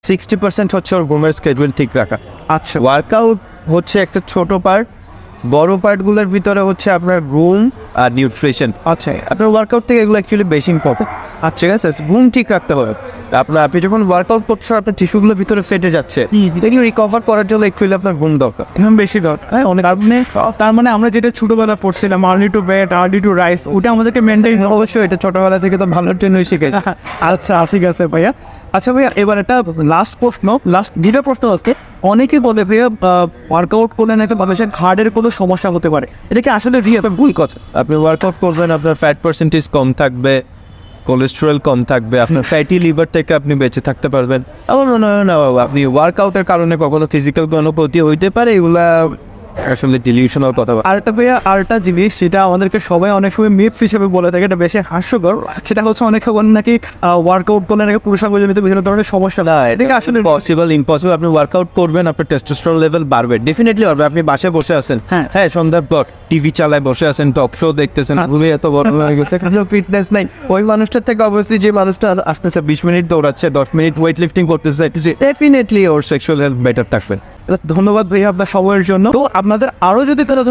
60% হচ্ছে ওর ঘুমের স্কেজুল ঠিক রাখা। আচ্ছা ওয়ার্কআউট হচ্ছে একটা ছোট পার্ট, বড় পার্টগুলোর ভিতরে হচ্ছে আপনার ঘুম আর নিউট্রিশন। আচ্ছা আপনার ওয়ার্কআউট থেকে এগুলো অ্যাকচুয়ালি বেশি ইম্পর্টেন্ট। আচ্ছা ঠিক আছে, ঘুম ঠিক রাখতে হবে। আপনি যখন ওয়ার্কআউট করছেন আপনার টিস্যুগুলোর ভিতরে ফেটে যাচ্ছে, এগুলো রিকভার করার জন্য অ্যাকচুয়ালি আপনার ঘুম দরকার। এখন বেশি দরকার। হ্যাঁ অনেক তার মানে আমরা যেটা ছোটবেলা পড়ছিলাম early to bed early two rice, ওটা আমাদেরকে মেনটেন। অবশ্যই এটা ছোটবেলা থেকে তো ভালো ট্রেন হয়ে শিখে। আচ্ছা ঠিক আছে ভাইয়া। আচ্ছা ভাইয়া এবার একটা লাস্ট দ্বিতীয় প্রশ্ন আছে। অনেকে বলে ভাইয়া ওয়ার্কআউট করলে নাকি মানুষের হার্টের কোনো সমস্যা হতে পারে, এটা কি আসলে ভুল কথা? আপনি ওয়ার্কআউট করবেন, আপনার ফ্যাট পার্সেন্টেজ কম থাকবে, কোলেস্টেরল কম থাকবে, আপনার ফ্যাটি লিভার থেকে আপনি বেঁচে থাকতে পারবেন। আমার মনে হয় না আপনি ওয়ার্কআউটের কারণে কখনো ফিজিক্যাল কোনো ক্ষতি হইতে পারে, এগুলা আসলে ডিলিউশনাল কথা। আরেকটা জিনিস সেটা আমাদেরকে সবাই অনেক সময় মিথস হিসেবে বলে থাকে, এটা বেশি হাস্যকর। সেটা হচ্ছে অনেকে বলেন নাকি ওয়ার্কআউট করলে নাকি পুরুষাঙ্গজনিত বিভিন্ন ধরনের সমস্যা। না, এটা আসলে ইম্পসিবল। আপনি ওয়ার্কআউট করবেন, আপনার টেস্টোস্টেরন লেভেল বাড়বে, ডেফিনেটলি বাড়বে। আপনি বাসায় বসে আছেন, হ্যাঁ সন্ধ্যার পর টিভি চালায় বসে আছেন, টক শো দেখতেছেন, ঘুরে এত বড় হয়ে গেছে, কোনো ফিটনেস নাই। ওই মানুষটার থেকে অবশ্যই যে মানুষটা আসতেছে 20 মিনিট দৌড়াচ্ছে, 10 মিনিট ওয়েট লিফটিং করতেছে, ডেফিনেটলি ওর সেক্সুয়াল হেলথ বেটার থাকবে। ধন্যবাদ ভাইয়া আপনার সময়ের জন্য। তো আপনাদের আরও যদি তারা